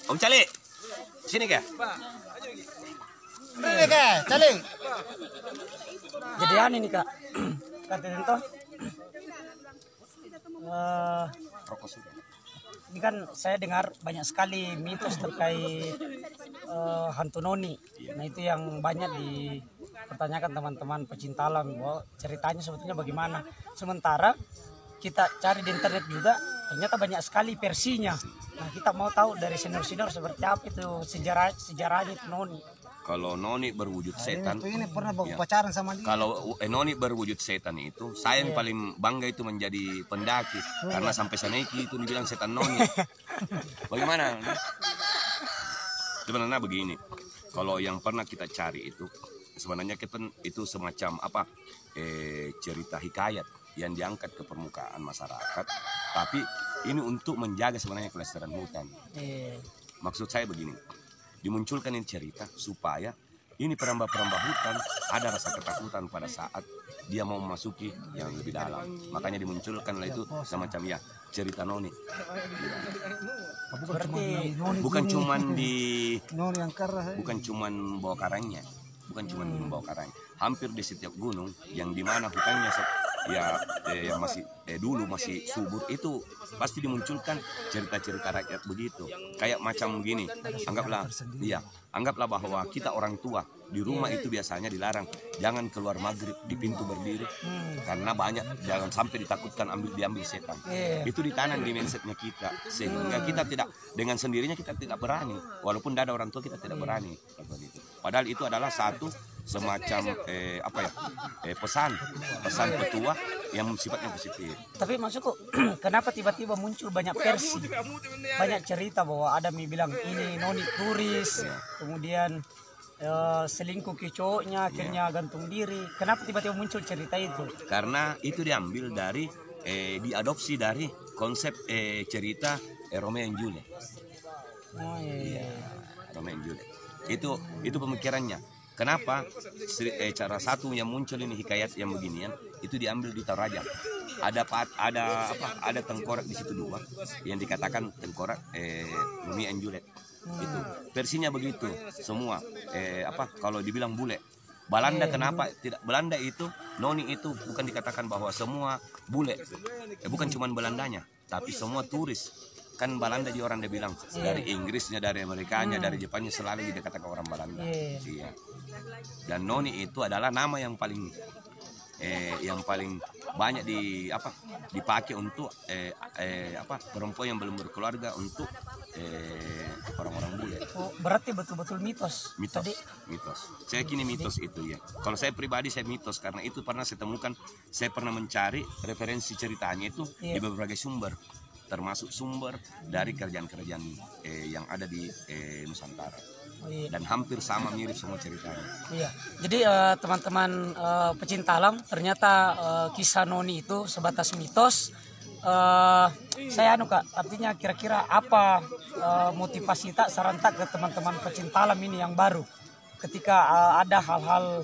Om Cali, sini Kak. Ini Kak, Cali. Jadi ini Kak, kata itu, ini kan saya dengar banyak sekali mitos terkait hantu noni. Nah itu yang banyak dipertanyakan teman-teman pecinta alam, bahwa ceritanya sebetulnya bagaimana. Sementara kita cari di internet juga, ternyata banyak sekali versinya. Nah kita mau tahu dari senior-senior seperti apa itu sejarahnya itu noni. Kalau noni berwujud setan, Ini pernah pacaran sama dia. kalau noni berwujud setan itu, saya yang paling bangga itu menjadi pendaki, karena sampai Saneki itu dibilang setan noni. Bagaimana? Sebenarnya begini, kalau yang pernah kita cari itu, sebenarnya kita itu semacam apa? Cerita hikayat yang diangkat ke permukaan masyarakat, tapi ini untuk menjaga sebenarnya kelestarian hutan. Maksud saya begini, dimunculkan ini cerita supaya ini perambah-perambah hutan ada rasa ketakutan pada saat dia mau memasuki yang lebih dalam. Makanya dimunculkanlah itu semacam ya cerita noni. Bukan cuman di bukan cuman bawah karangnya, bukan cuman gunung bawah karang. Hampir di setiap gunung yang dimana hutannya yang masih dulu masih subur itu pasti dimunculkan cerita-cerita rakyat begitu. Kayak macam begini, anggaplah bahwa kita orang tua di rumah itu biasanya dilarang jangan keluar maghrib, di pintu berdiri, karena banyak jangan sampai ditakutkan diambil setan. Itu ditanam di mindsetnya kita, sehingga kita tidak dengan sendirinya kita tidak berani, walaupun ada orang tua kita tidak berani. Padahal itu adalah satu semacam pesan petua yang sifatnya positif. Tapi maksudku, kenapa tiba-tiba muncul banyak versi, banyak cerita bahwa ada yang bilang ini noni turis, kemudian selingkuh ke cowoknya, akhirnya gantung diri. Kenapa tiba-tiba muncul cerita itu? Karena itu diambil dari diadopsi dari konsep cerita Romeo and Juliet. Romeo and Juliet. Itu pemikirannya. Kenapa cara satu yang muncul ini hikayat yang beginian itu diambil di Toraja. Ada tengkorak di situ dua yang dikatakan tengkorak Romeo and Juliet. Itu versinya begitu semua. Kalau dibilang bule Belanda, kenapa tidak Belanda itu noni itu bukan dikatakan bahwa semua bule, bukan cuma Belandanya, tapi semua turis. Kan Belanda dia orang dia bilang dari Inggrisnya, dari Amerikanya, dari Jepangnya selalu dikatakan orang Belanda. Iya. Dan noni itu adalah nama yang paling banyak dipakai untuk perempuan yang belum berkeluarga, untuk orang-orang bule. Berarti betul-betul mitos. Mitos. Saya kini mitos itu ya. Kalau saya pribadi saya mitos karena itu pernah saya temukan, saya pernah mencari referensi ceritanya itu di berbagai sumber, termasuk sumber dari kerajaan-kerajaan yang ada di Nusantara. Dan hampir sama, mirip semua ceritanya. Iya. Jadi teman-teman pecinta alam, ternyata kisah noni itu sebatas mitos. Saya Kak, artinya kira-kira apa motivasi saran ke teman-teman pecinta alam ini yang baru ketika ada hal-hal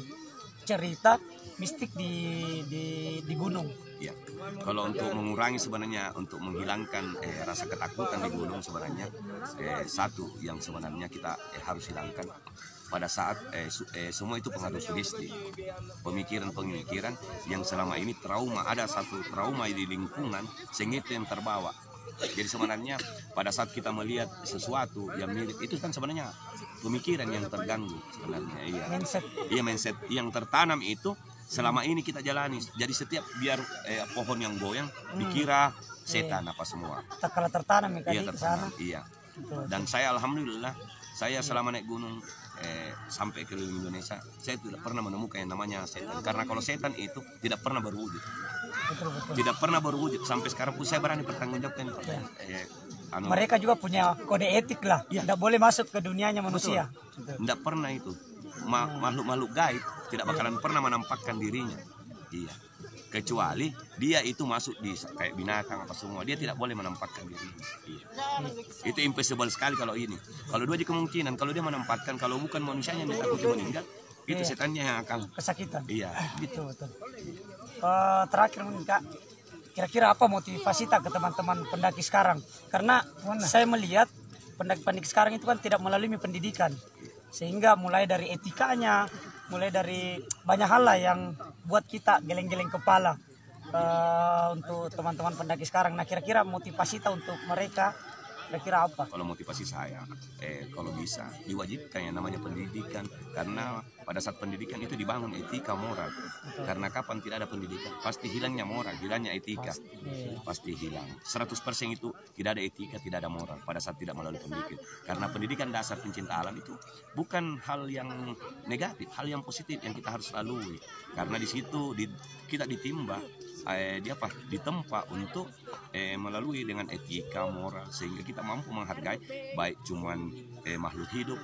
cerita mistik di gunung. Ya, kalau untuk mengurangi sebenarnya, untuk menghilangkan rasa ketakutan di gunung sebenarnya satu yang sebenarnya kita harus hilangkan pada saat semua itu pengaruh sugesti, pemikiran yang selama ini ada satu trauma di lingkungan sehingga itu yang terbawa. Jadi sebenarnya pada saat kita melihat sesuatu yang mirip itu kan sebenarnya pemikiran yang terganggu sebenarnya. Mindset yang tertanam itu selama ini kita jalani. Jadi setiap biar pohon yang goyang dikira setan apa semua. Kalau tertanam ya ke sana. Iya. Dan saya alhamdulillah, saya selama naik gunung sampai ke Indonesia, saya tidak pernah menemukan yang namanya setan. Karena kalau setan itu tidak pernah berwujud. Tidak pernah berwujud sampai sekarang pun saya berani bertanggungjawabkan. Mereka juga punya kode etik lah. Tidak boleh masuk ke dunianya manusia. Tidak pernah itu. Makhluk-makhluk gaib tidak bakalan pernah menampakkan dirinya. Iya. Kecuali dia itu masuk di kayak binatang apa semua, dia tidak boleh menampakkan dirinya. Iya. Itu impossible sekali kalau ini. Kalau dua aja kemungkinan, kalau dia menampakkan, kalau bukan manusianya yang ditakuti meninggal, itu setannya yang akan kesakitan. Iya. Betul. Terakhir Kak, kira-kira apa motivasi ke teman-teman pendaki sekarang? Karena saya melihat pendaki-pendaki sekarang itu kan tidak melalui pendidikan, sehingga mulai dari etikanya, mulai dari banyak hal lah yang buat kita geleng-geleng kepala untuk teman-teman pendaki sekarang. Nah, kira-kira motivasi kita untuk mereka kira-kira apa? Kalau motivasi saya, kalau bisa diwajibkan yang namanya pendidikan, karena pada saat pendidikan itu dibangun etika moral. Karena kapan tidak ada pendidikan, pasti hilangnya moral, hilangnya etika, pasti hilang. 100% itu tidak ada etika, tidak ada moral pada saat tidak melalui pendidikan. Karena pendidikan dasar pencinta alam itu bukan hal yang negatif, hal yang positif yang kita harus lalui. Karena di situ kita ditimba, ditempa untuk melalui dengan etika moral, sehingga kita mampu menghargai baik cuman makhluk hidup,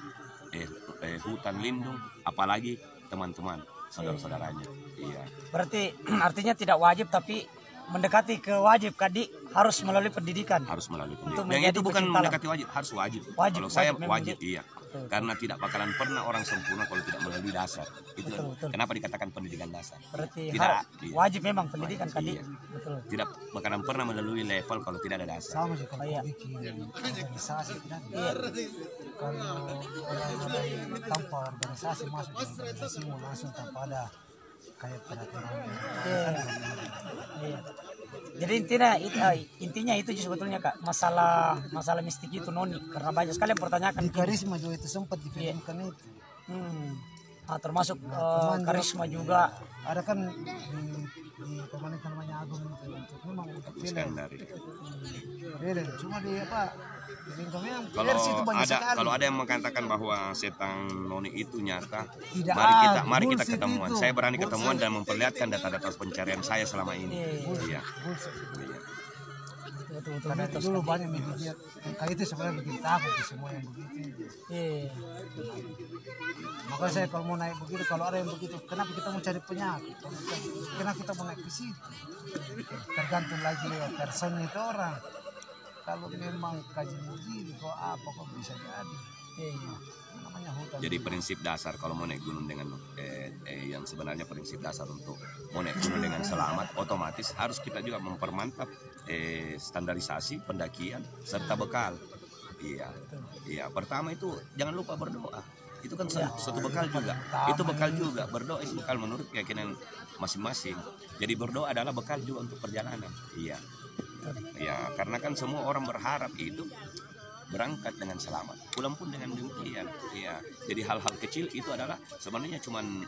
hutan lindung, apalagi teman-teman saudara-saudaranya. Iya. Berarti artinya tidak wajib tapi mendekati ke wajib, Kadi harus melalui pendidikan. Harus melalui pendidikan. Yang itu bukan mendekati wajib, harus wajib. Kalau saya wajib, iya. Betul. Karena tidak bakalan pernah orang sempurna kalau tidak melalui dasar. Itu betul. Kenapa dikatakan pendidikan dasar? Berarti tidak, wajib memang pendidikan Kadi. Iya. Betul. Tidak bakalan pernah melalui level kalau tidak ada dasar. Sama sih kalau bikin organisasi kan. Iya. Kalau orang tanpa organisasi masuk ke organisasi mau langsung tanpa ada kayak peraturan. Iya. Jadi intinya itu sebetulnya Kak, masalah mistik itu Noni, karena banyak sekali yang pertanyakan. Di karisma juga itu sempat difilmkan itu. Nah, termasuk karisma juga. Ada kan di kemana namanya Agung itu untuk memang untuk film. Cuma di apa? Kalau ada yang mengatakan bahwa setan Noni itu nyata, tidak, mari kita ketemuan. Saya berani ketemuan dan memperlihatkan data-data pencarian saya selama ini. Iya. Karena dulu banyak media kayak itu sebenarnya bikin takut semua yang begitu. Makanya saya kalau mau naik begitu, kalau ada yang begitu, kenapa kita mau cari penyakit? Kenapa kita mau naik ke situ? Tergantung lagi personnya itu orang. Kalau memang kajian begini kok bisa jadi. Namanya hutan. Jadi prinsip dasar kalau mau naik gunung dengan yang sebenarnya prinsip dasar untuk mau naik gunung dengan selamat, otomatis harus kita juga mempermantap standarisasi pendakian serta bekal. Iya. Pertama itu jangan lupa berdoa. Itu kan suatu bekal juga. Itu bekal juga. Berdoa itu bekal menurut keyakinan masing-masing. Jadi berdoa adalah bekal juga untuk perjalanan. Iya. Ya, karena kan semua orang berharap itu berangkat dengan selamat, pulang pun dengan demikian. Ya, jadi hal-hal kecil itu adalah sebenarnya cuman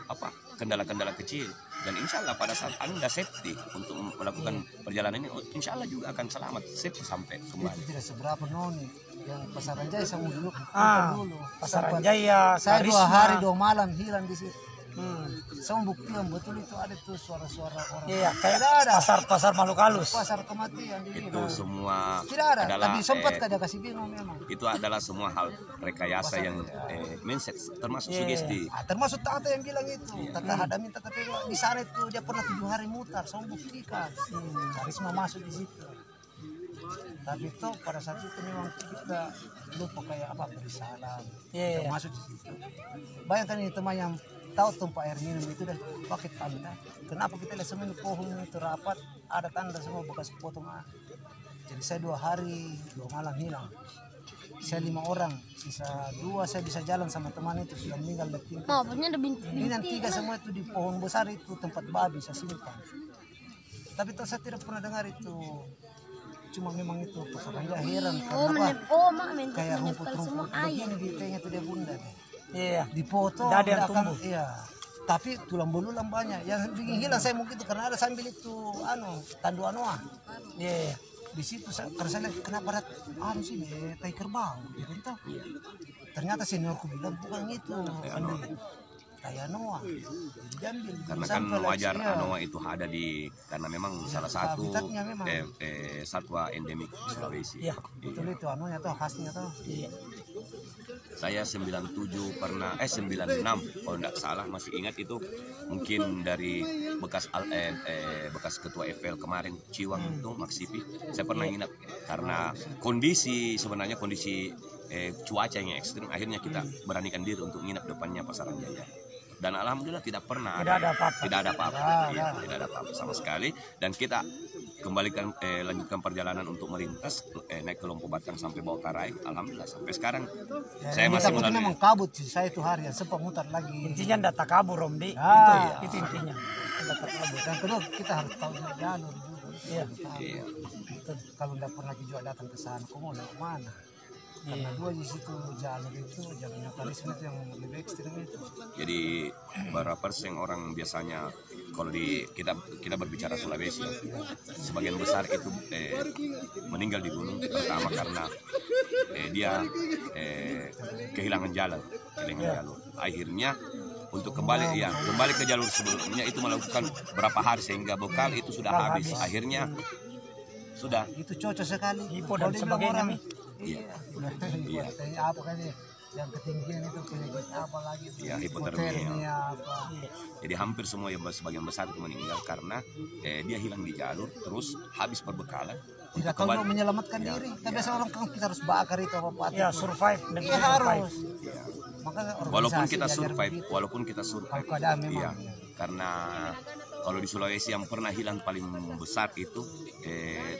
kendala-kendala kecil, dan insya Allah pada saat Anda safety untuk melakukan perjalanan ini, insya Allah juga akan selamat safety sampai kembali. Itu tidak seberapa Noni yang Pasaran Jaya sama dulu. Pasaran Jaya, saya 2 hari 2 malam hilang di situ. Saya buktikan betul itu ada tuh suara-suara orang. Iya, kayak ada pasar makhluk halus. Pasar kematian itu semua tidak ada, tapi sempat kada kasih bingung memang. Itu adalah semua hal rekayasa yang mindset, termasuk sugesti. Termasuk Tata yang bilang itu. Tata ada minta tapi di sana itu dia pernah 7 hari mutar, saya buktikan. Karisma masuk di situ. Tapi itu pada saat itu memang kita lupa kayak apa perisalan. Masuk di situ. Bayangkan ini teman yang tahu tempat air minum itu dan pakai tanda. Kenapa kita lihat semua pohon itu rapat, ada tanda semua bekas potong. Jadi saya 2 hari 2 malam hilang. Saya 5 orang, sisa 2 saya bisa jalan sama teman itu sudah meninggal detik. Ini yang 3 semua itu di pohon besar itu tempat babi saya simpan. Tapi saya tidak pernah dengar itu. Cuma memang itu Pasaran Jaya heran karena kayak rumput-rumput begini di tengah itu dia bunda. Iya, dipoto ada yang tumbuh. Iya. Tapi tulang belulang banyak. Yang bikin hilang saya mungkin itu karena ada sambil itu tandu anoa. Iya. Di situ karena saya lihat kenapa ada sini tai kerbau. Ternyata seniorku bilang bukan itu. Tai anoa. Karena kan wajar anoa itu ada karena memang salah satu satwa endemik Sulawesi. Iya, betul itu anonya tuh khasnya tuh. Iya. Saya 96 kalau tidak salah masih ingat itu mungkin dari bekas ketua FL kemarin Ciwang itu Maksipi, saya pernah nginap karena kondisi cuaca yang ekstrim, akhirnya kita beranikan diri untuk nginap depannya Pasaran Jaya. dan alhamdulillah tidak pernah Tidak ada apa-apa. tidak ada apa-apa. Iya, tidak ada apa-apa sama sekali. Dan kita kembalikan lanjutkan perjalanan untuk melintas naik ke Lompo Batang sampai Bawakarai. Alhamdulillah sampai sekarang saya masih takutnya melalui. memang kabut sih saya itu harian sempat mutar lagi. Intinya ndak takabur Om Di. Ah, Itu intinya. Ndak takabur. Dan kedua kita harus tahu jalur juga. Iya. Iya. Kalau tidak pernah juga datang ke sana, kamu mau lewat mana? Karena dua di situ jalur nasionalisme itu yang lebih ekstrim itu. Jadi berapa persen orang biasanya kalau kita berbicara Sulawesi, sebagian besar itu meninggal di gunung pertama karena dia kehilangan jalur. Akhirnya untuk kembali ke jalur sebelumnya itu melakukan berapa hari sehingga bekal itu sudah habis. Akhirnya sudah Itu cocok sekali. Hipo dan sebagainya. Iya. Iya. Apa kan ya? Yang ketinggian itu penyakit apa lagi? Ya, hipotermia. Apa? Jadi hampir semua yang sebagian besar itu meninggal karena dia hilang di jalur, terus habis perbekalan. Tidak tahu mau menyelamatkan diri. Kan biasa orang kan kita harus bakar itu apa-apa. Ya, survive dan Iya harus. Ya. Makanya Walaupun organisasi kita diajar survive, begitu. Kalau keadaan memang. iya. Karena kalau di Sulawesi yang pernah hilang paling besar itu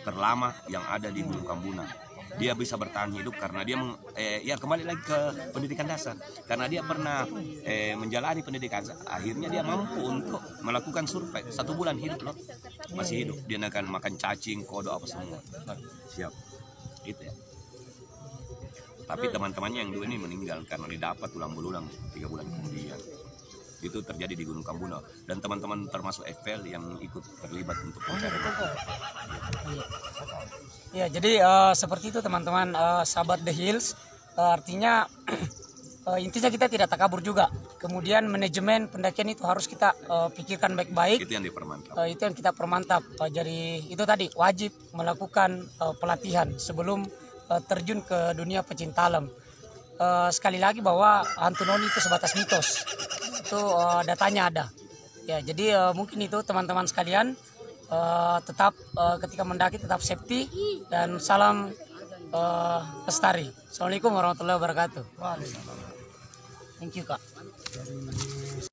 terlama yang ada di Gunung Kambuna. Dia bisa bertahan hidup karena dia kembali lagi ke pendidikan dasar. Karena dia pernah menjalani pendidikan, akhirnya dia mampu untuk melakukan survei 1 bulan hidup loh, masih hidup. Dia akan makan cacing, kodok apa semua. Siap, gitu ya. Tapi teman-temannya yang 2 ini meninggal karena didapat tulang belulang 3 bulan kemudian. Itu terjadi di Gunung Kambuna dan teman-teman termasuk FPL yang ikut terlibat untuk pencarian. Ya, jadi seperti itu teman-teman, sahabat The Hills. Artinya intinya kita tidak takabur juga. Kemudian manajemen pendakian itu harus kita pikirkan baik-baik. Itu yang dipermantap. Itu yang kita permantap. Jadi itu tadi wajib melakukan pelatihan sebelum terjun ke dunia pecinta alam. Sekali lagi bahwa hantu noni itu sebatas mitos. Itu datanya ada. Ya, jadi mungkin itu teman-teman sekalian, tetap ketika mendaki tetap safety dan salam lestari. Assalamualaikum warahmatullahi wabarakatuh. Thank you Kak.